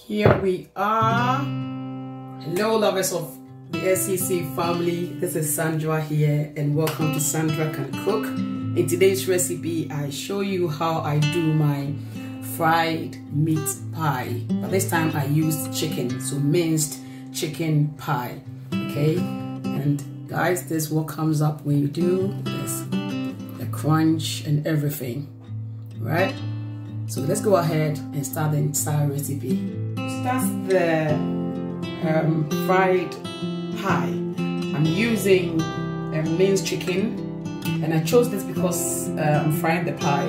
Here we are. Hello lovers of the SCC family, this is Sandra here and welcome to Sandra Can Cook. In today's recipe I show you how I do my fried meat pie, but this time I used chicken, so minced chicken pie. Okay, and guys, this is what comes up when you do this, the crunch and everything, right? So let's go ahead and start the entire recipe. That's the fried pie. I'm using minced chicken, and I chose this because I'm frying the pie.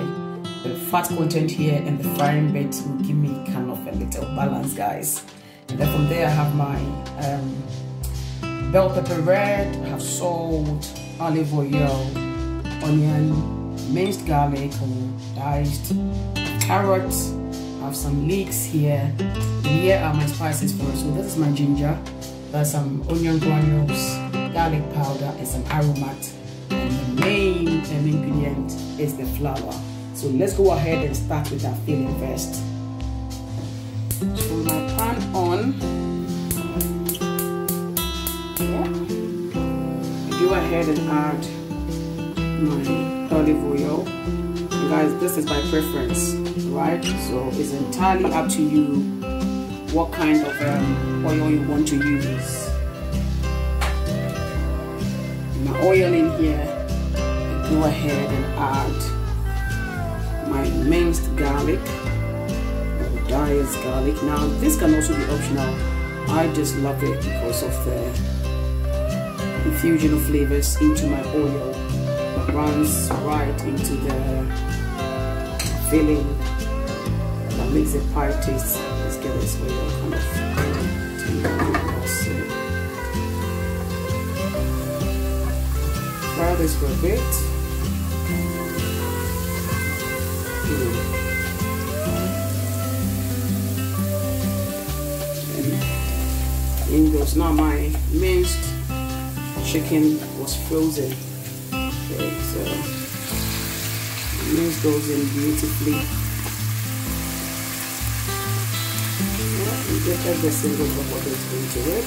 The fat content here and the frying bit will give me kind of a little balance, guys. And then from there I have my bell pepper red, I have salt, olive oil, onion, minced garlic or diced, carrots, I have some leeks here, and here are my spices for it. So this is my ginger, there's some onion granules, garlic powder, and some aromat, and the main ingredient is the flour. So let's go ahead and start with that filling first. So my pan on, I go ahead and add my olive oil. And guys, this is by preference, right? So it's entirely up to you what kind of oil you want to use. My oil in here, I go ahead and add my minced garlic or diced garlic. Now this can also be optional. I just love it because of the infusion of flavors into my oil that runs right into the filling that makes the pie taste. Let's get this oil kind of fry this for a bit. And in goes now my minced chicken was frozen. Okay, so mince goes in beautifully. You just add the single of what is into it.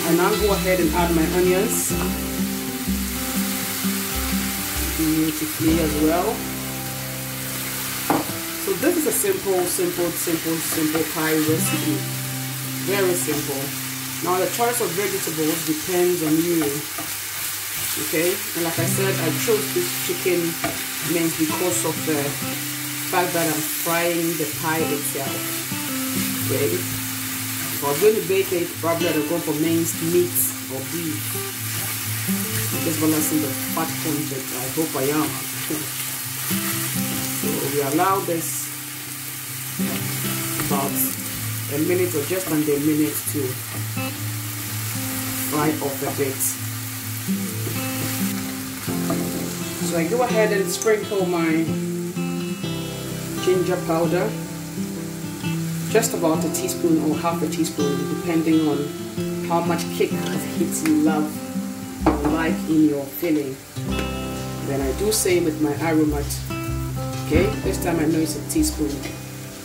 And I'll go ahead and add my onions beautifully as well. So this is a simple pie recipe. Very simple. Now the choice of vegetables depends on you. Okay, and like I said, I chose this chicken mince because of the fact that I'm frying the pie itself. Okay. If I was going to bake it, probably I'd have gone for minced meat or beef. I'm just balancing the fat content. I hope I am. So we allow this about a minute or just under a minute to fry off a bit. So I go ahead and sprinkle my ginger powder. Just about a teaspoon or half a teaspoon, depending on how much kick of heat you love or like in your filling. Then I do same with my aromat. Okay, this time I know it's a teaspoon.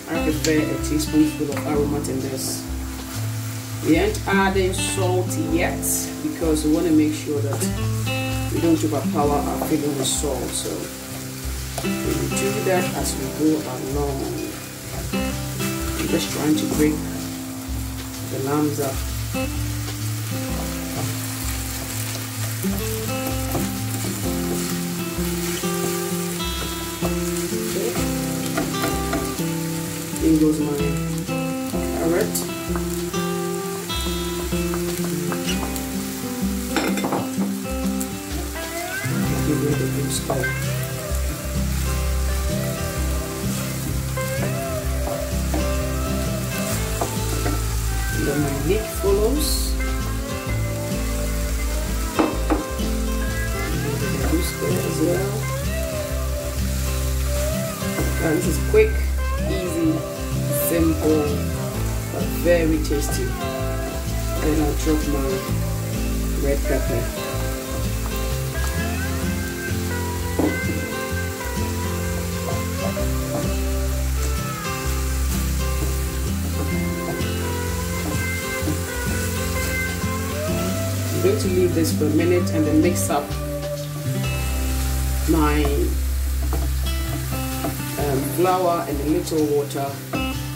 I prefer a teaspoonful of aromat in this. We aren't adding salt yet because we want to make sure that we don't overpower our filling with salt. So we will do that as we go along. Just trying to break the lambs up. Okay. In goes my carrot. Give it a good stir. Then my leek follows. That's good as well. And this is quick, easy, simple, but very tasty. And I'll drop my red pepper. I'm going to leave this for a minute and then mix up my flour and a little water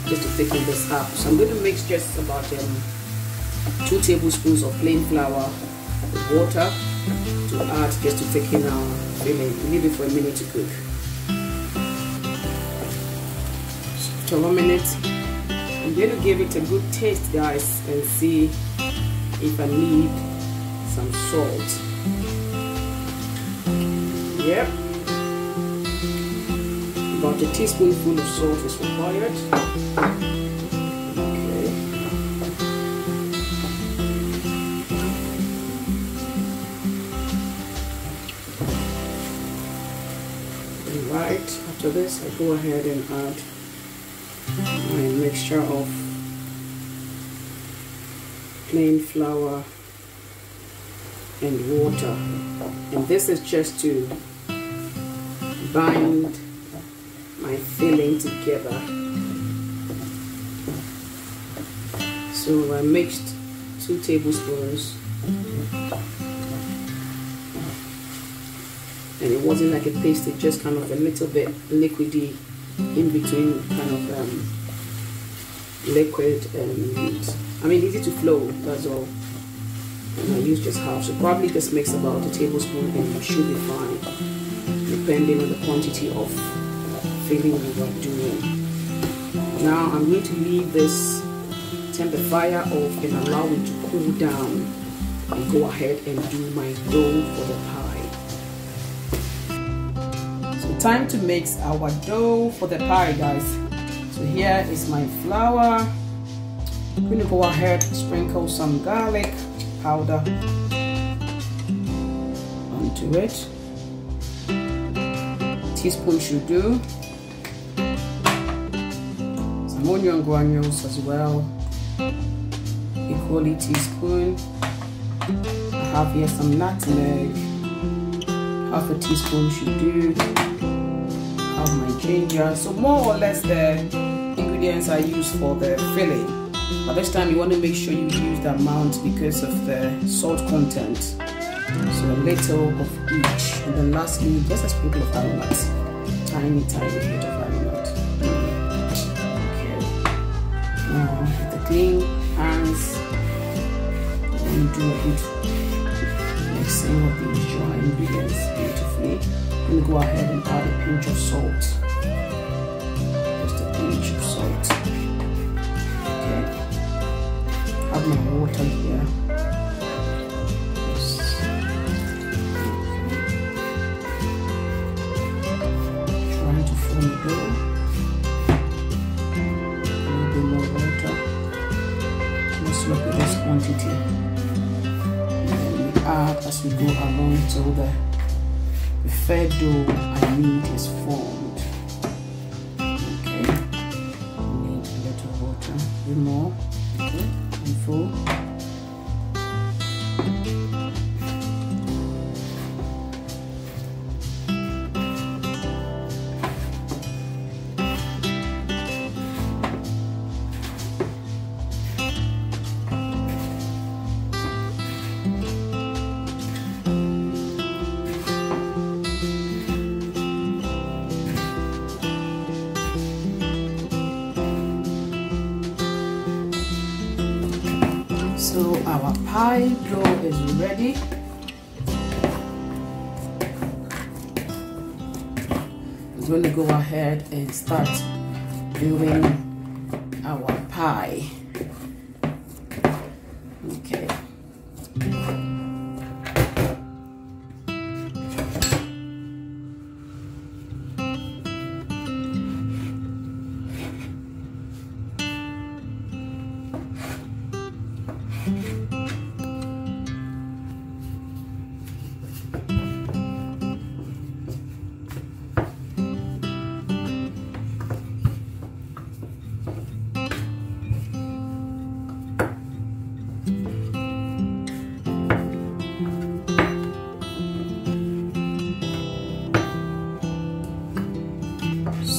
just to thicken this up. So I'm going to mix just about 2 tablespoons of plain flour with water to add just to thicken our filling. Leave it for a minute to cook. After 1 minute, I'm going to give it a good taste, guys, and see if I need some salt. Yep. About a teaspoonful of salt is required. Okay. Alright, after this I go ahead and add my mixture of plain flour and water, and this is just to bind my filling together. So I mixed 2 tablespoons, and it wasn't like a paste, it just kind of a little bit liquidy in between, kind of liquid and, I mean, easy to flow, that's all. And I use just half, so probably just mix about a tablespoon and you should be fine, depending on the quantity of filling you are doing. Now I'm going to leave this, turn the fire off and allow it to cool down, and go ahead and do my dough for the pie. So time to mix our dough for the pie, guys. So here is my flour. I'm going to go ahead and sprinkle some garlic powder onto it. Teaspoon should do. Some onion granules as well, equally teaspoon. I have here some nutmeg, half a teaspoon should do. Have my ginger. So more or less the ingredients I use for the filling. But this time you want to make sure you use the amount because of the salt content. So a little of each. And then lastly, just a sprinkle of almond. Tiny bit of almond. Okay. Now with the clean hands, and do a good mixing of these dry ingredients beautifully. I'm going to go ahead and add a pinch of salt. Just a pinch of salt. Have my water here. Yes. Trying to form the dough. A little bit more water. Let's look at this quantity. And then we add as we go along till the fair dough I need is formed. Okay. Need a little water. A bit more. Okay. Full. So our pie dough is ready. We're going to go ahead and start doing our pie. Okay.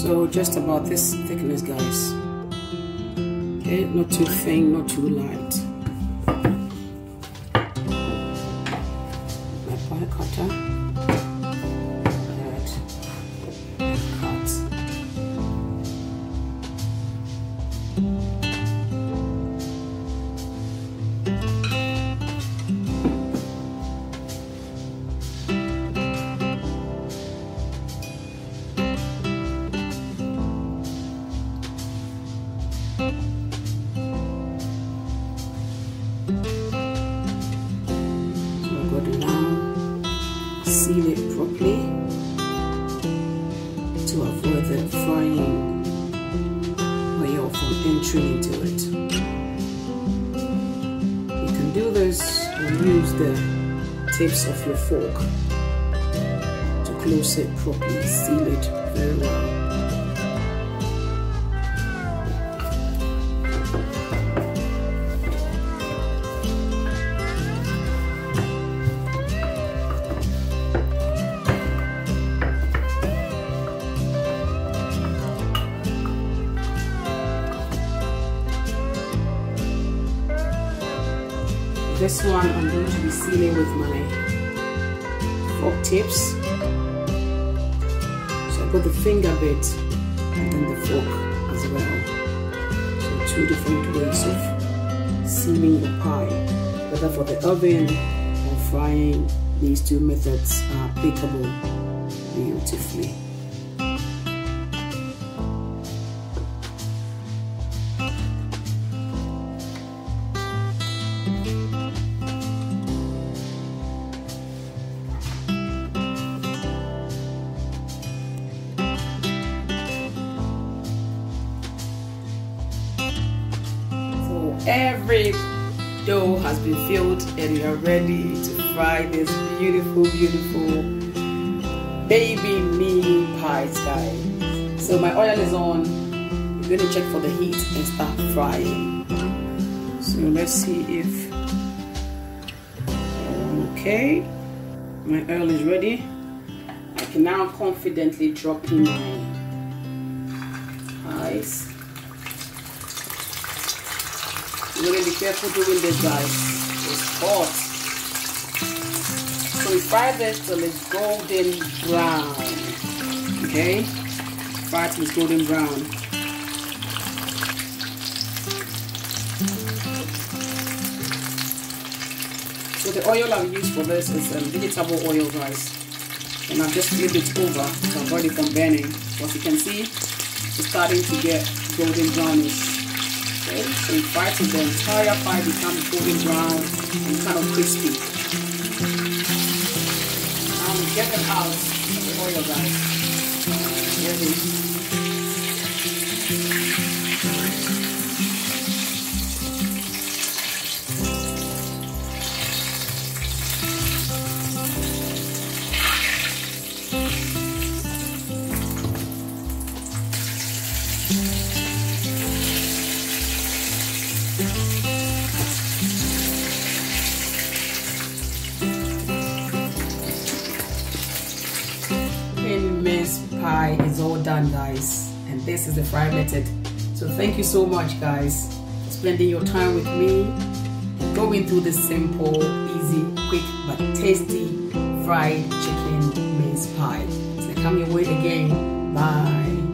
So just about this thickness, guys. Okay, not too thin, not too light. My pie cutter. And cut. Seal it properly to avoid the frying oil from entering into it. You can do this or use the tips of your fork to close it properly, seal it very well. This one I'm going to be sealing with my fork tips. So I got the finger bit and then the fork as well. So two different ways of sealing your pie. Whether for the oven or frying, these two methods are applicable beautifully. Every dough has been filled and we are ready to fry this beautiful baby mini pies, guys. So my oil is on. I'm going to check for the heat and start frying. So let's see if okay, my oil is ready. I can now confidently drop in my pies. You're going to be careful doing this, guys. It's hot. So we fry this till it's golden brown. Okay? Fry till it's golden brown. So the oil I've used for this is vegetable oil, guys. And I've just flipped it over to avoid it from burning. As you can see, it's starting to get golden brownish. Okay, so we fry till the entire pie becomes golden brown and kind of crispy. Now we get them out of the oil, guys. Ready. Minced pie is all done, guys, and this is the fry method. So thank you so much, guys, for spending your time with me and going through this simple, easy, quick but tasty fried chicken mince pie. So come your way again. Bye.